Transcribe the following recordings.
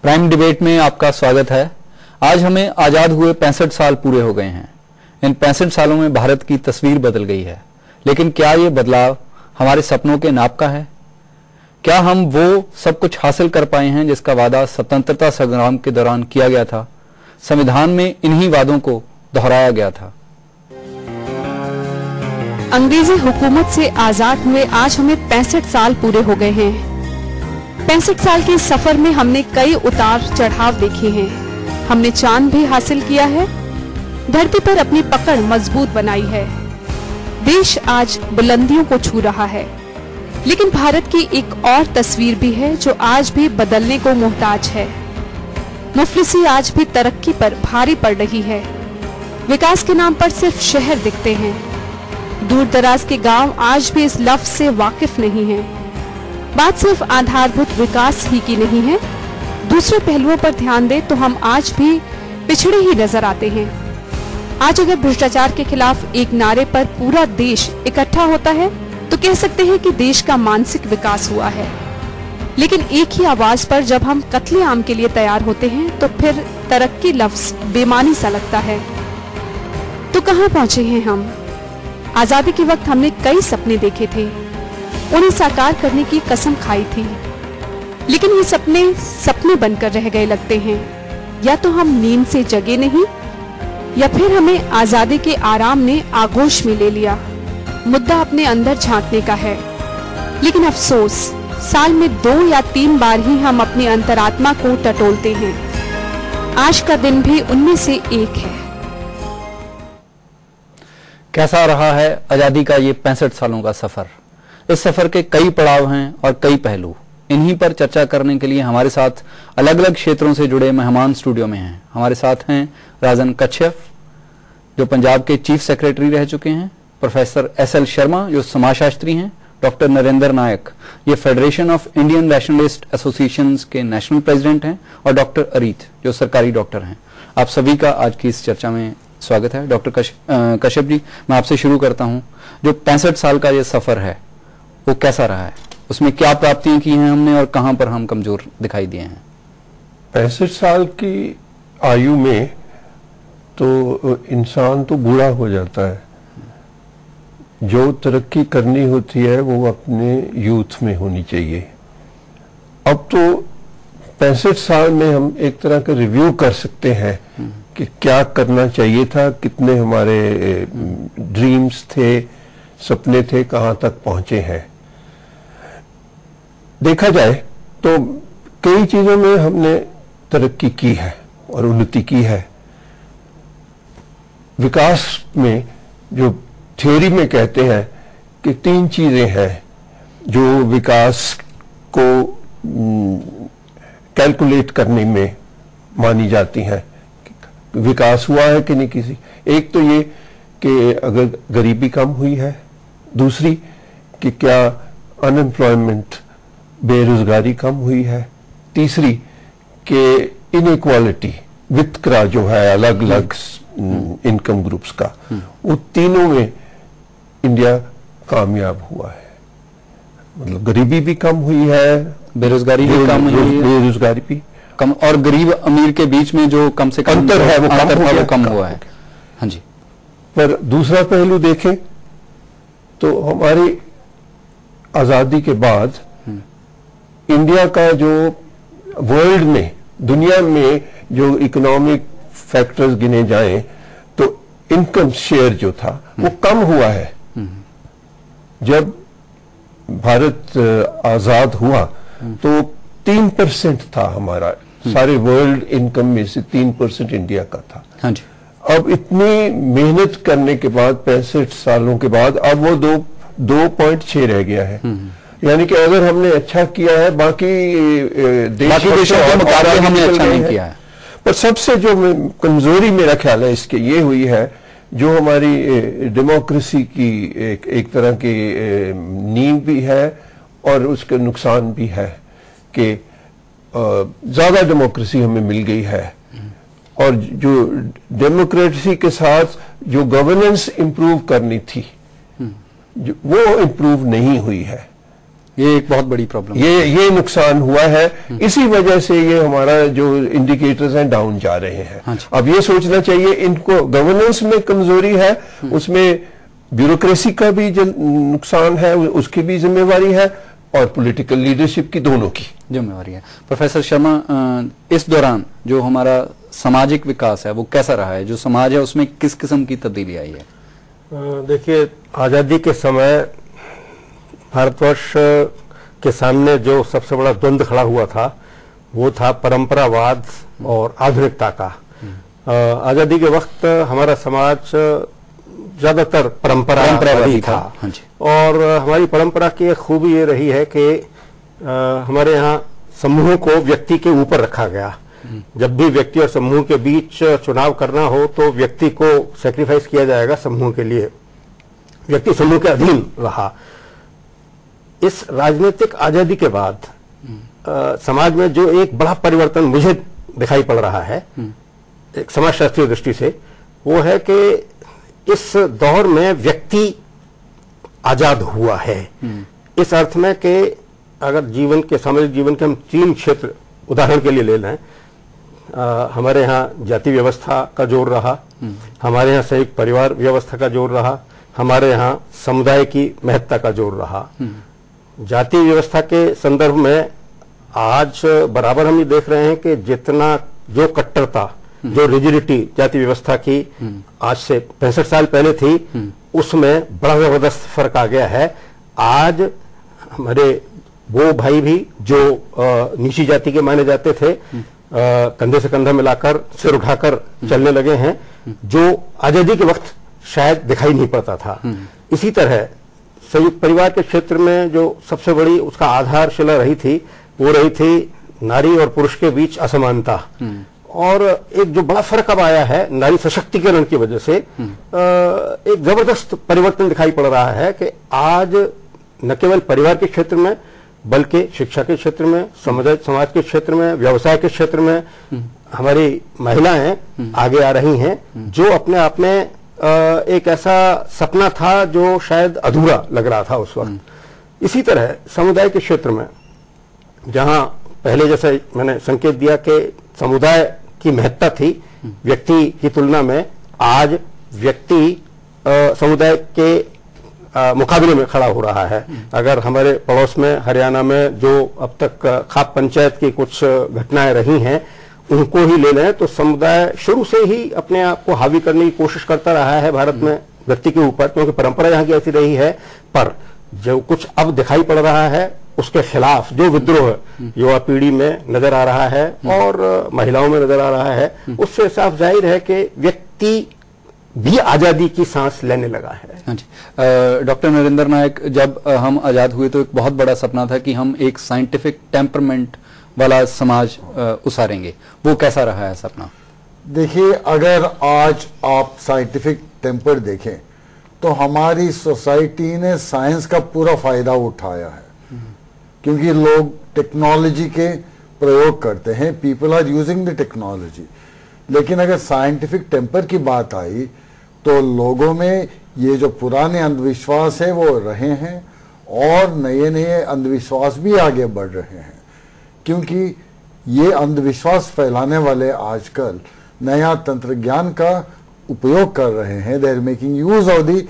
Prime debate में आपका स्वागत है। आज हमें आजाद हुए 65 साल पूरे हो गए हैं। इन 65 सालों में भारत की तस्वीर बदल गई है, लेकिन क्या ये बदलाव हमारे सपनों के नाप का है? क्या हम वो सब कुछ हासिल कर पाए हैं जिसका वादा स्वतंत्रता संग्राम के दौरान किया गया था? संविधान में इन्हीं वादों को दोहराया गया था। अंग्रेजी हुकूमत से आजाद हुए आज हमें 65 साल पूरे हो गए हैं। 65 साल के सफर में हमने कई उतार चढ़ाव देखे हैं। हमने चांद भी हासिल किया है, धरती पर अपनी पकड़ मजबूत बनाई है। देश आज बुलंदियों को छू रहा है, लेकिन भारत की एक और तस्वीर भी है जो आज भी बदलने को मुहताज है। मुफलिसी आज भी तरक्की पर भारी पड़ रही है। विकास के नाम पर सिर्फ शहर दिखते हैं। दूर दराज के गांव आज भी इस लफ्ज से वाकिफ नहीं हैं। बात सिर्फ आधारभूत विकास ही की नहीं है, दूसरे पहलुओं पर ध्यान दें तो हम आज भी पिछड़े ही नजर आते हैं। आज अगर भ्रष्टाचार के खिलाफ एक नारे पर पूरा देश इकट्ठा होता है तो कह सकते हैं कि देश का मानसिक विकास हुआ है। लेकिन एक ही आवाज पर जब हम कत्लेआम के लिए तैयार होते हैं तो फिर तरक्की लफ्ज बेमानी सा लगता है। तो कहां पहुंचे हैं हम? आजादी के वक्त हमने कई सपने देखे थे, उन्हें साकार करने की कसम खाई थी, लेकिन ये सपने सपने बनकर रह गए लगते हैं। या तो हम नींद से जगे नहीं, या फिर हमें आजादी के आराम ने आगोश में ले लिया। मुद्दा अपने अंदर झांकने का है, लेकिन अफसोस साल में 2 या 3 बार ही हम अपनी अंतरात्मा को टटोलते हैं। आज का दिन भी उनमें से एक है। कैसा रहा है आजादी का ये 65 सालों का सफर? इस सफर के कई पड़ाव हैं और कई पहलू। इन्हीं पर चर्चा करने के लिए हमारे साथ अलग अलग क्षेत्रों से जुड़े मेहमान स्टूडियो में हैं। हमारे साथ हैं राजन कच्छप, जो पंजाब के चीफ सेक्रेटरी रह चुके हैं, प्रोफेसर SL शर्मा, जो समाजशास्त्री हैं, डॉक्टर नरेंद्र नायक, ये federation of Indian rationalist associations के नेशनल प्रेसिडेंट हैं, और डॉक्टर अरीत, जो सरकारी डॉक्टर हैं। आप सभी का आज की इस चर्चा में स्वागत है। डॉक्टर कश्यप जी, मैं आपसे शुरू करता हूं। जो 65 साल का ये सफर है वो कैसा रहा है? उसमें क्या प्राप्तियां की हैं हमने और कहां पर हम कमजोर दिखाई दिए हैं? 65 साल की आयु में तो इंसान तो बूढ़ा हो जाता है। जो तरक्की करनी होती है वो अपने यूथ में होनी चाहिए। अब तो 65 साल में हम एक तरह का रिव्यू कर सकते हैं कि क्या करना चाहिए था, कितने हमारे ड्रीम्स थे, सपने थे, कहां तक पहुंचे हैं। देखा जाए तो कई चीजों में हमने तरक्की की है और उन्नति की है। विकास में जो थ्योरी में कहते हैं कि 3 चीजें हैं जो विकास को कैलकुलेट करने में मानी जाती हैं। विकास हुआ है कि नहीं किसी। एक तो ये कि अगर गरीबी कम हुई है, दूसरी कि क्या अनएम्प्लॉयमेंट, बेरोजगारी कम हुई है, तीसरी कि इनइक्वालिटी, वितकरा जो है अलग अलग इनकम ग्रुप्स का, वो तीनों में इंडिया कामयाब हुआ है। मतलब गरीबी भी कम हुई है, बेरोजगारी भी कम हुई है, बेरोजगारी भी कम, और गरीब अमीर के बीच में जो कम से कम अंतर है वो कम हुआ है। हाँ जी। पर दूसरा पहलू देखें तो हमारी आजादी के बाद इंडिया का जो वर्ल्ड में, दुनिया में जो इकोनॉमिक फैक्टर्स गिने जाएं तो इनकम शेयर जो था वो कम हुआ है। जब भारत आजाद हुआ तो 3% था हमारा, सारे वर्ल्ड इनकम में से 3% इंडिया का था। हाँ जी। अब इतनी मेहनत करने के बाद 65 सालों के बाद अब वो 2.6 रह गया है। यानी कि अगर हमने अच्छा किया है, बाकी देशों के मुकाबले हमने अच्छा नहीं किया है। पर सबसे जो कमजोरी मेरा ख्याल है इसके ये हुई है, जो हमारी डेमोक्रेसी की एक तरह की नींव भी है और उसका नुकसान भी है कि ज्यादा डेमोक्रेसी हमें मिल गई है, और जो डेमोक्रेसी के साथ जो गवर्नेंस इंप्रूव करनी थी वो इंप्रूव नहीं हुई है। ये एक बहुत बड़ी प्रॉब्लम, ये नुकसान हुआ है। इसी वजह से ये हमारा जो इंडिकेटर्स हैं डाउन जा रहे हैं। हाँ, अब ये सोचना चाहिए, इनको गवर्नेंस में कमजोरी है, उसमें ब्यूरोक्रेसी का भी नुकसान है, उसकी भी जिम्मेवारी है, और पॉलिटिकल लीडरशिप की, दोनों की जिम्मेवारी है। प्रोफेसर शर्मा, इस दौरान जो हमारा सामाजिक विकास है वो कैसा रहा है? जो समाज है उसमें किस किस्म की तब्दीली आई है? देखिए, आज़ादी के समय भारतवर्ष के सामने जो सबसे बड़ा द्वंद्व खड़ा हुआ था वो था परंपरावाद और आधुनिकता का। आज़ादी के वक्त हमारा समाज ज्यादातर परंपरावादी था। हाँ जी। और हमारी परंपरा की एक खूबी ये रही है कि हमारे यहाँ समूहों को व्यक्ति के ऊपर रखा गया। जब भी व्यक्ति और समूह के बीच चुनाव करना हो तो व्यक्ति को सैक्रिफाइस किया जाएगा समूह के लिए, व्यक्ति समूह के अधीन रहा। इस राजनीतिक आजादी के बाद समाज में जो एक बड़ा परिवर्तन मुझे दिखाई पड़ रहा है एक समाजशास्त्रीय दृष्टि से, वो है कि इस दौर में व्यक्ति आजाद हुआ है। इस अर्थ में कि अगर जीवन के, सामाजिक जीवन के हम 3 क्षेत्र उदाहरण के लिए ले लें, हमारे यहाँ जाति व्यवस्था का जोर रहा, हमारे यहाँ संयुक्त परिवार व्यवस्था का जोर रहा, हमारे यहाँ समुदाय की महत्ता का जोर रहा। जाति व्यवस्था के संदर्भ में आज बराबर हम ये देख रहे हैं कि जितना जो कट्टरता, जो रिजिडिटी जाति व्यवस्था की आज से 65 साल पहले थी, उसमें बड़ा जबरदस्त फर्क आ गया है। आज हमारे वो भाई भी जो नीची जाति के माने जाते थे, कंधे से कंधा मिलाकर, सिर उठाकर चलने लगे हैं, जो आजादी के वक्त शायद दिखाई नहीं पड़ता था। इसी तरह संयुक्त परिवार के क्षेत्र में जो सबसे बड़ी उसका आधारशिला रही थी, वो रही थी नारी और पुरुष के बीच असमानता। और एक जो बड़ा फर्क अब आया है नारी सशक्तिकरण की वजह से, एक जबरदस्त परिवर्तन दिखाई पड़ रहा है कि आज न केवल परिवार के क्षेत्र में बल्कि शिक्षा के क्षेत्र में, समाज के क्षेत्र में, व्यवसाय के क्षेत्र में हमारी महिलाएं आगे आ रही हैं, जो अपने आप में एक ऐसा सपना था जो शायद अधूरा लग रहा था उस वक्त। इसी तरह समुदाय के क्षेत्र में, जहां पहले जैसे मैंने संकेत दिया कि समुदाय की महत्ता थी व्यक्ति की तुलना में, आज व्यक्ति समुदाय के मुकाबले में खड़ा हो रहा है। अगर हमारे पड़ोस में हरियाणा में जो अब तक खाप पंचायत की कुछ घटनाएं रही हैं उनको ही ले लें तो समुदाय शुरू से ही अपने आप को हावी करने की कोशिश करता रहा है भारत में व्यक्ति के ऊपर, क्योंकि परंपरा यहाँ की ऐसी रही है। पर जो कुछ अब दिखाई पड़ रहा है उसके खिलाफ जो विद्रोह युवा पीढ़ी में नजर आ रहा है और महिलाओं में नजर आ रहा है, उससे साफ जाहिर है कि व्यक्ति भी आजादी की सांस लेने लगा है। हाँ जी। डॉक्टर नरेंद्र नायक, जब हम आजाद हुए तो एक बहुत बड़ा सपना था कि हम एक साइंटिफिक टेम्परमेंट वाला समाज उसारेंगे। वो कैसा रहा है सपना? देखिए, अगर आज आप साइंटिफिक टेम्पर देखें तो हमारी सोसाइटी ने साइंस का पूरा फायदा उठाया है, क्योंकि लोग टेक्नोलॉजी के प्रयोग करते हैं, people are using the technology. लेकिन अगर साइंटिफिक टेम्पर की बात आई तो लोगों में ये जो पुराने अंधविश्वास है वो रहे हैं और नए नए अंधविश्वास भी आगे बढ़ रहे हैं, क्योंकि ये अंधविश्वास फैलाने वाले आजकल नया तंत्र ज्ञान का उपयोग कर रहे हैं। They are making use of the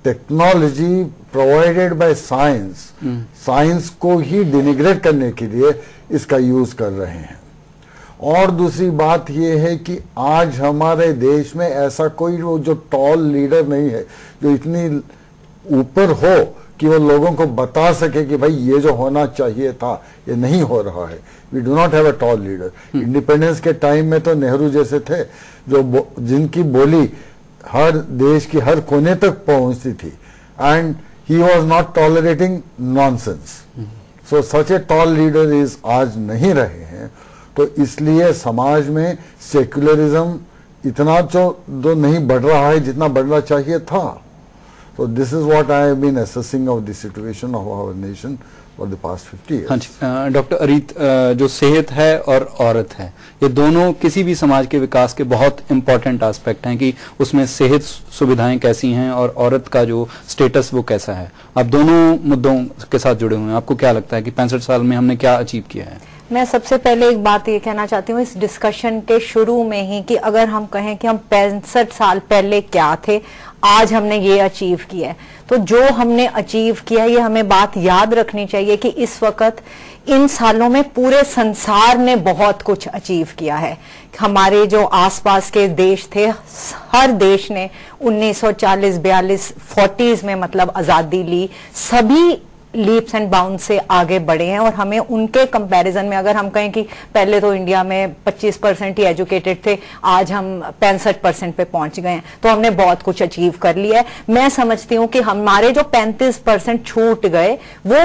technology provided by science, science को ही डिनिग्रेट करने के लिए इसका यूज कर रहे हैं। और दूसरी बात यह है कि आज हमारे देश में ऐसा कोई जो टॉल लीडर नहीं है जो इतनी ऊपर हो कि वो लोगों को बता सके कि भाई ये जो होना चाहिए था ये नहीं हो रहा है। We do not have a tall leader. Independence के टाइम में तो नेहरू जैसे थे जो जिनकी बोली हर देश की हर कोने तक पहुंचती थी, and he was not tolerating nonsense. So such a tall leader is आज नहीं रहे हैं। तो इसलिए समाज में सेक्युलरिज्म इतना जो नहीं बढ़ रहा है जितना बढ़ना चाहिए था। So this is what I have been assessing of the situation of our nation for the past 50 years. हाँ जी, डॉक्टर अरीत, जो सेहत है और औरत है, ये दोनों किसी भी समाज के विकास के बहुत इंपॉर्टेंट एस्पेक्ट हैं कि उसमें सेहत सुविधाएं कैसी हैं और औरत का जो स्टेटस वो कैसा है। आप दोनों मुद्दों के साथ जुड़े हुए हैं, आपको क्या लगता है कि 65 साल में हमने क्या अचीव किया है? मैं सबसे पहले एक बात ये कहना चाहती हूँ इस डिस्कशन के शुरू में ही कि अगर हम कहें कि हम 65 साल पहले क्या थे, आज हमने ये अचीव किया है, तो जो हमने अचीव किया है ये हमें बात याद रखनी चाहिए कि इस वक्त इन सालों में पूरे संसार ने बहुत कुछ अचीव किया है। हमारे जो आसपास के देश थे, हर देश ने 1940, 42, 40s में मतलब आजादी ली, सभी लीप्स एंड बाउंड से आगे बढ़े हैं। और हमें उनके कंपैरिजन में अगर हम कहें कि पहले तो इंडिया में 25% ही एजुकेटेड थे, आज हम 65% पे पहुंच गए हैं, तो हमने बहुत कुछ अचीव कर लिया है। मैं समझती हूं कि हमारे जो 35% छूट गए वो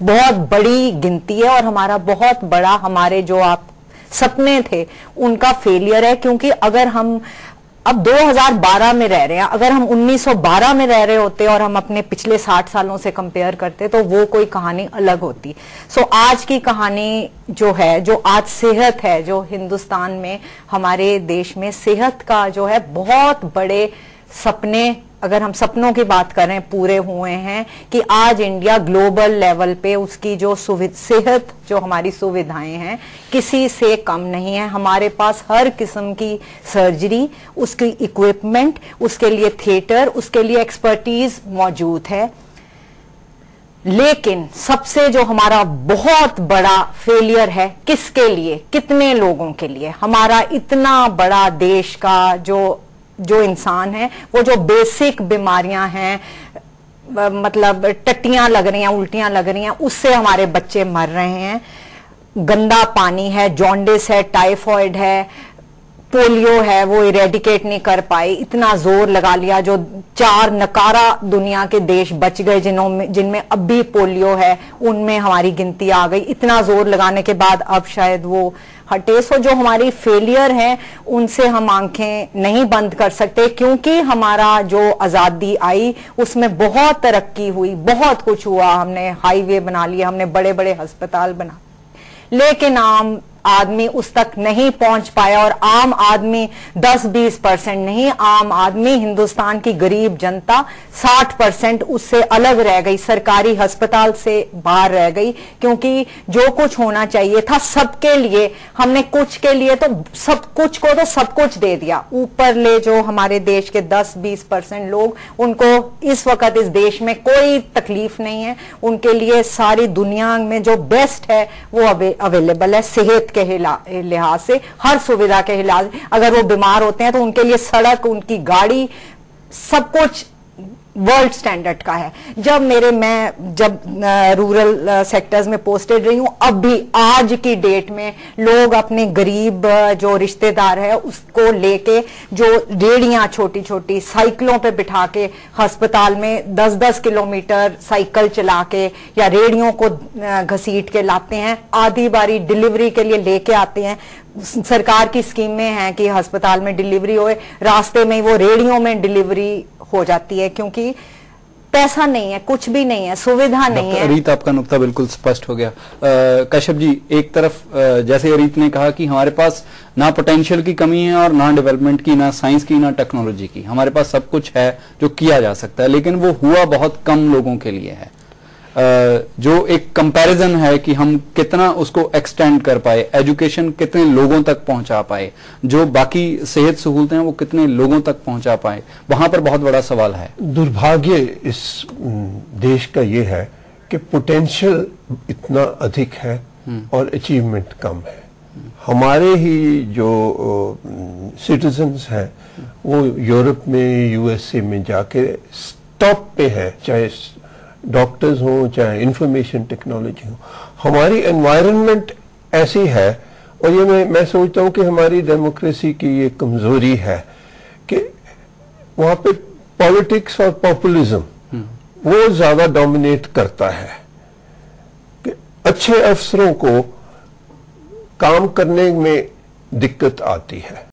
बहुत बड़ी गिनती है और हमारा बहुत बड़ा, हमारे जो आप सपने थे उनका फेलियर है। क्योंकि अगर हम अब 2012 में रह रहे हैं, अगर हम 1912 में रह रहे होते और हम अपने पिछले 60 सालों से कंपेयर करते तो वो कोई कहानी अलग होती। सो आज की कहानी जो है, जो आज सेहत है, जो हिंदुस्तान में हमारे देश में सेहत का जो है बहुत बड़े सपने, अगर हम सपनों की बात करें, पूरे हुए हैं कि आज इंडिया ग्लोबल लेवल पे उसकी जो सेहत, जो हमारी सुविधाएं हैं किसी से कम नहीं है। हमारे पास हर किस्म की सर्जरी, उसकी इक्विपमेंट, उसके लिए थिएटर, उसके लिए एक्सपर्टीज मौजूद है। लेकिन सबसे जो हमारा बहुत बड़ा फेलियर है, किसके लिए, कितने लोगों के लिए? हमारा इतना बड़ा देश का जो इंसान है, वो जो बेसिक बीमारियां हैं, मतलब टट्टियां लग रही हैं, उल्टियां लग रही हैं, उससे हमारे बच्चे मर रहे हैं। गंदा पानी है, जॉन्डिस है, टाइफॉइड है, पोलियो है, वो इरेडिकेट नहीं कर पाए, इतना जोर लगा लिया। जो 4 नकारा दुनिया के देश बच गए जिनमें अब भी पोलियो है, उनमें हमारी गिनती आ गई। इतना जोर लगाने के बाद अब शायद वो हटे। सो जो हमारी फेलियर है उनसे हम आंखें नहीं बंद कर सकते, क्योंकि हमारा जो आजादी आई उसमें बहुत तरक्की हुई, बहुत कुछ हुआ। हमने हाईवे बना लिए, हमने बड़े बड़े अस्पताल बना, लेकिन आम आदमी उस तक नहीं पहुंच पाया। और आम आदमी 10-20% नहीं, आम आदमी, हिंदुस्तान की गरीब जनता 60% उससे अलग रह गई, सरकारी अस्पताल से बाहर रह गई। क्योंकि जो कुछ होना चाहिए था सबके लिए, हमने कुछ के लिए तो सब कुछ को तो सब कुछ दे दिया। ऊपर ले जो हमारे देश के 10-20% लोग, उनको इस वक्त इस देश में कोई तकलीफ नहीं है, उनके लिए सारी दुनिया में जो बेस्ट है वो अवेलेबल है। सेहत के लिहाज से, हर सुविधा के लिहाज, अगर वो बीमार होते हैं तो उनके लिए सड़क, उनकी गाड़ी, सब कुछ वर्ल्ड स्टैंडर्ड का है। जब रूरल सेक्टर्स में पोस्टेड रही हूं, अब भी आज की डेट में लोग अपने गरीब जो रिश्तेदार है उसको लेके, जो रेड़ियां छोटी छोटी साइकिलों पे बिठा के अस्पताल में 10-10 किलोमीटर साइकिल चला के या रेड़ियों को घसीट के लाते हैं, आधी बारी डिलीवरी के लिए लेके आते हैं। सरकार की स्कीमें हैं कि अस्पताल में डिलीवरी होए, रास्ते में वो रेड़ियों में डिलीवरी हो जाती है, क्योंकि पैसा नहीं है, कुछ भी नहीं है, सुविधा नहीं है। अरीत, आपका नुक्ता बिल्कुल स्पष्ट हो गया। कश्यप जी, एक तरफ जैसे अरीत ने कहा कि हमारे पास ना पोटेंशियल की कमी है और ना डेवलपमेंट की, ना साइंस की, ना टेक्नोलॉजी की, हमारे पास सब कुछ है जो किया जा सकता है, लेकिन वो हुआ बहुत कम लोगों के लिए है। जो एक कंपैरिजन है कि हम कितना उसको एक्सटेंड कर पाए, एजुकेशन कितने लोगों तक पहुंचा पाए, जो बाकी सेहत सहूलतें हैं वो कितने लोगों तक पहुंचा पाए, वहां पर बहुत बड़ा सवाल है। दुर्भाग्य इस देश का ये है कि पोटेंशियल इतना अधिक है और अचीवमेंट कम है। हमारे ही जो सिटीजन्स हैं वो यूरोप में, यूएसए में जाके टॉप पे है, चाहे डॉक्टर्स हों, चाहे इंफॉर्मेशन टेक्नोलॉजी हो। हमारी एनवायरनमेंट ऐसी है, और ये मैं सोचता हूँ कि हमारी डेमोक्रेसी की ये कमजोरी है कि वहाँ पे पॉलिटिक्स और पॉपुलिज्म वो ज्यादा डोमिनेट करता है कि अच्छे अफसरों को काम करने में दिक्कत आती है।